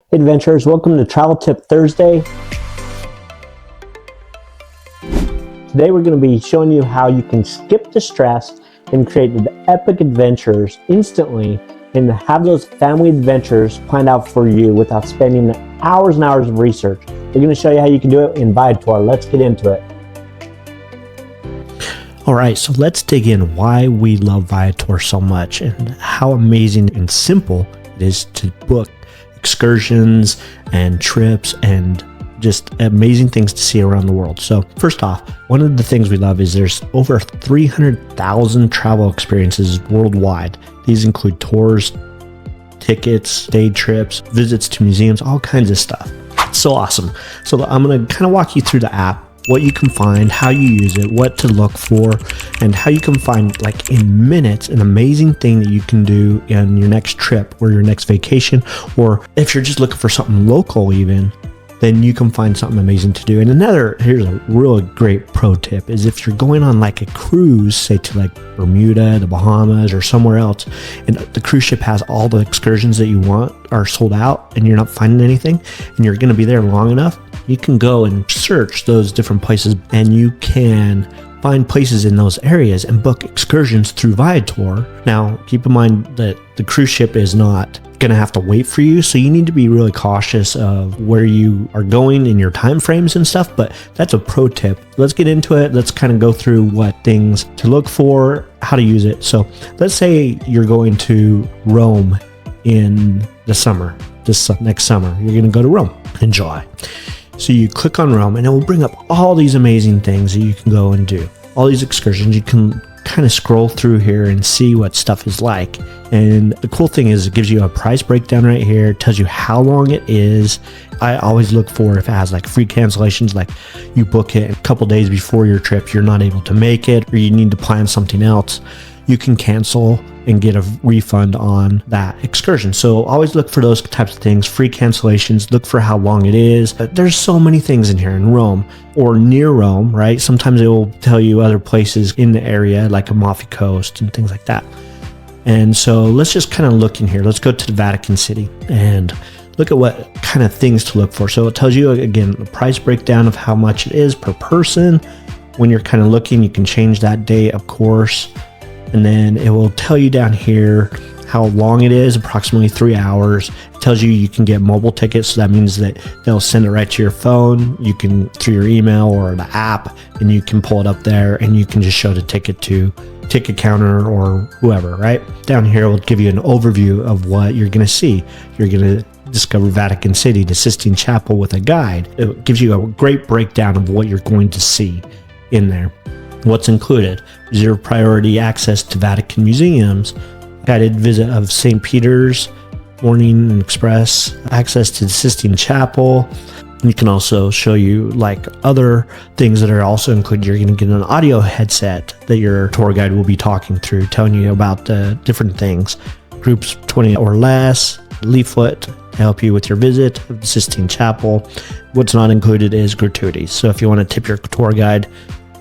Hey adventurers, welcome to Travel Tip Thursday. Today we're going to be showing you how you can skip the stress and create epic adventures instantly and have those family adventures planned out for you without spending hours and hours of research. We're going to show you how you can do it in Viator. Let's get into it. All right, so let's dig in why we love Viator so much and how amazing and simple it is to book excursions and trips and just amazing things to see around the world. So first off, one of the things we love is there's over 300,000 travel experiences worldwide. These include tours, tickets, day trips, visits to museums, all kinds of stuff. It's so awesome. So I'm going to kind of walk you through the app, what you can find, how you use it, what to look for, and how you can find, like in minutes, an amazing thing that you can do in your next trip or your next vacation, or if you're just looking for something local even, then you can find something amazing to do. And here's a really great pro tip, is if you're going on like a cruise, say to like Bermuda, the Bahamas, or somewhere else, and the cruise ship has all the excursions that you want are sold out and you're not finding anything, and you're going to be there long enough, you can go and search those different places and you can find places in those areas and book excursions through Viator. Now, keep in mind that the cruise ship is not going to have to wait for you, so you need to be really cautious of where you are going in your time frames and stuff, but that's a pro tip. Let's get into it. Let's kind of go through what things to look for, how to use it. So let's say you're going to Rome in the summer, this next summer. You're going to go to Rome in July. So you click on Rome and it will bring up all these amazing things that you can go and do. All these excursions, you can kind of scroll through here and see what stuff is like. And the cool thing is it gives you a price breakdown right here. It tells you how long it is. I always look for if it has like free cancellations, like you book it a couple days before your trip, you're not able to make it, or you need to plan something else, you can cancel and get a refund on that excursion. So always look for those types of things, free cancellations, look for how long it is. There's so many things in here in Rome or near Rome, right? Sometimes it will tell you other places in the area like Amalfi Coast and things like that. And so let's just kind of look in here. Let's go to the Vatican City and look at what kind of things to look for. So it tells you, again, the price breakdown of how much it is per person. When you're kind of looking, you can change that date, of course. And then it will tell you down here how long it is, approximately 3 hours. It tells you you can get mobile tickets, so that means that they'll send it right to your phone. You can, through your email or the app, and you can pull it up there and you can just show the ticket to ticket counter or whoever, right? Down here it will give you an overview of what you're going to see. You're going to discover Vatican City, the Sistine Chapel with a guide. It gives you a great breakdown of what you're going to see in there. What's included: reserve priority access to Vatican museums, guided visit of St. Peter's, morning and express, access to the Sistine Chapel. You can also show you like other things that are also included. You're going to get an audio headset that your tour guide will be talking through, telling you about the different things. Groups 20 or less, leaflet to help you with your visit of the Sistine Chapel. What's not included is gratuities. So if you want to tip your tour guide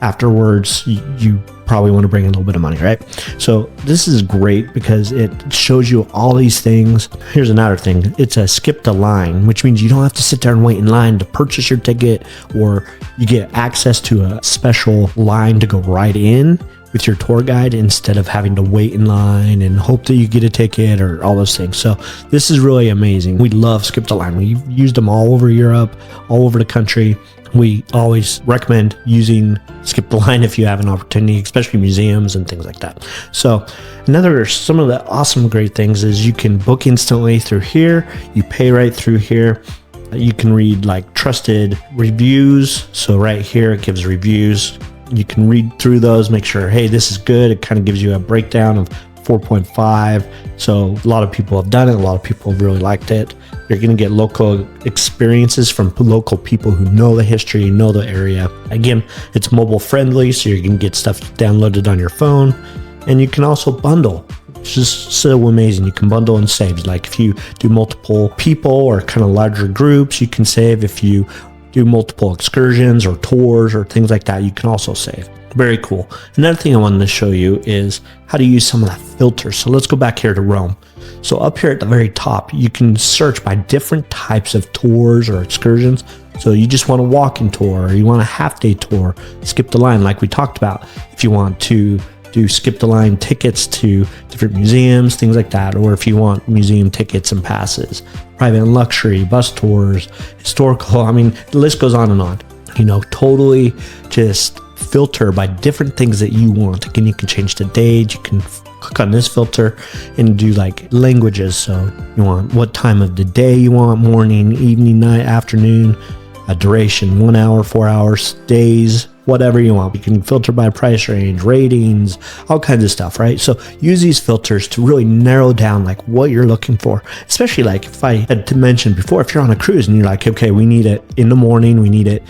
afterwards, you probably want to bring a little bit of money, right? So this is great because it shows you all these things. Here's another thing. It's a skip the line, which means you don't have to sit there and wait in line to purchase your ticket, or you get access to a special line to go right in with your tour guide instead of having to wait in line and hope that you get a ticket or all those things. So this is really amazing. We love skip the line. We've used them all over Europe, all over the country. We always recommend using skip the line if you have an opportunity, especially museums and things like that. So some of the awesome great things is you can book instantly through here. You pay right through here. You can read like trusted reviews. So right here it gives reviews. You can read through those, make sure, hey, this is good. It kind of gives you a breakdown of 4.5. So a lot of people have done it. A lot of people have really liked it. You're going to get local experiences from local people who know the history, know the area. Again, it's mobile friendly, so you can get stuff downloaded on your phone. And you can also bundle, which is so amazing. You can bundle and save. Like if you do multiple people or kind of larger groups, you can save. If you do multiple excursions or tours or things like that, you can also save. Very cool. Another thing I wanted to show you is how to use some of the filters. So let's go back here to Rome. So up here at the very top, you can search by different types of tours or excursions. So you just want a walking tour, or you want a half-day tour, skip the line like we talked about. If you want to do skip the line tickets to different museums, things like that, or if you want museum tickets and passes, private and luxury, bus tours, historical, I mean, the list goes on and on. You know, totally just filter by different things that you want. Again, you can change the date, you can click on this filter and do like languages. So you want what time of the day you want, morning, evening, night, afternoon, a duration, 1 hour, 4 hours, days, whatever you want. You can filter by price range, ratings, all kinds of stuff, right? So use these filters to really narrow down like what you're looking for. Especially like if I had to mention before, if you're on a cruise and you're like, okay, we need it in the morning, we need it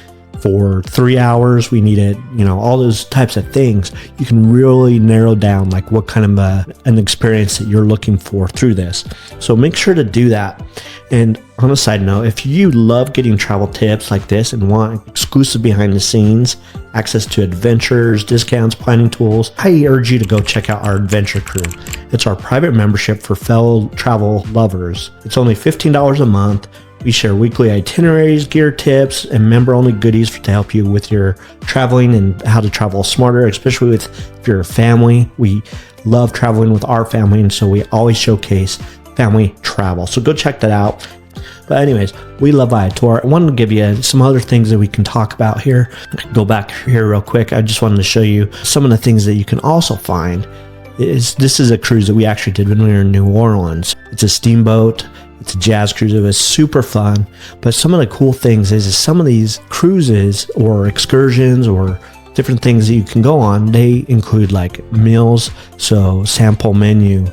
for 3 hours, we need it, you know, all those types of things, you can really narrow down like what kind of an experience that you're looking for through this. So make sure to do that. And on a side note, if you love getting travel tips like this and want exclusive behind the scenes, access to adventures, discounts, planning tools, I urge you to go check out our Adventure Crew. It's our private membership for fellow travel lovers. It's only $15 a month. We share weekly itineraries, gear tips, and member-only goodies to help you with your traveling and how to travel smarter, especially if you're a family. We love traveling with our family, and so we always showcase family travel. So go check that out. But anyways, we love Viator. I wanted to give you some other things that we can talk about here. Go back here real quick. I just wanted to show you some of the things that you can also find. This is a cruise that we actually did when we were in New Orleans. It's a steamboat. It's a jazz cruise. It was super fun. But some of the cool things is some of these cruises or excursions or different things that you can go on, they include like meals. So sample menu.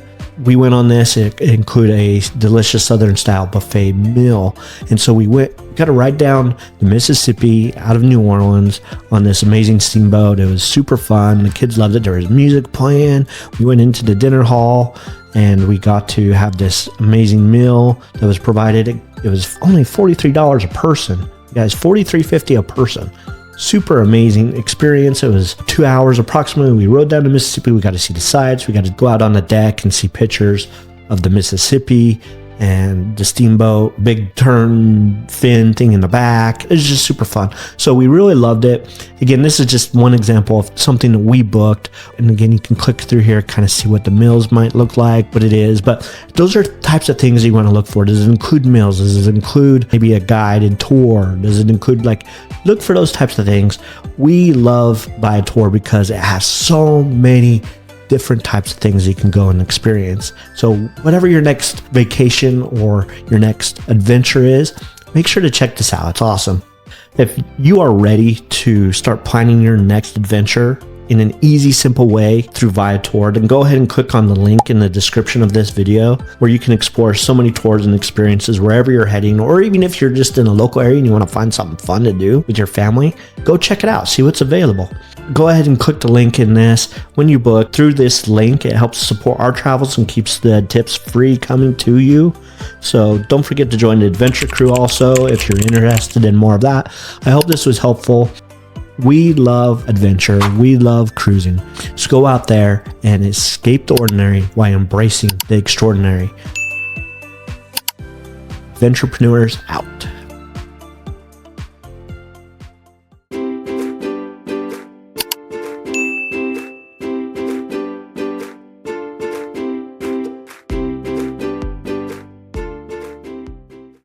We went on this. It included a delicious Southern style buffet meal. And so we got to ride down the Mississippi out of New Orleans on this amazing steamboat. It was super fun. The kids loved it. There was music playing. We went into the dinner hall and we got to have this amazing meal that was provided. It was only $43 a person. Guys, $43.50 a person. Super amazing experience. It was 2 hours approximately. We rode down to Mississippi. We got to see the sights. We got to go out on the deck and see pictures of the Mississippi and the steamboat, big turn fin thing in the back. It was just super fun. So we really loved it. Again, this is just one example of something that we booked. And again, you can click through here, kind of see what the meals might look like, what it is. But those are types of things you want to look for. Does it include meals? Does it include maybe a guided tour? Does it include look for those types of things. We love Viator because it has so many different types of things you can go and experience. So whatever your next vacation or your next adventure is, make sure to check this out. It's awesome. If you are ready to start planning your next adventure in an easy, simple way through Viator, then go ahead and click on the link in the description of this video where you can explore so many tours and experiences wherever you're heading, or even if you're just in a local area and you want to find something fun to do with your family, go check it out, see what's available. Go ahead and click the link in this. When you book through this link, it helps support our travels and keeps the tips free coming to you. So don't forget to join the Adventure Crew also if you're interested in more of that. I hope this was helpful. We love adventure. We love cruising. So go out there and escape the ordinary while embracing the extraordinary. Venturepreneurs out.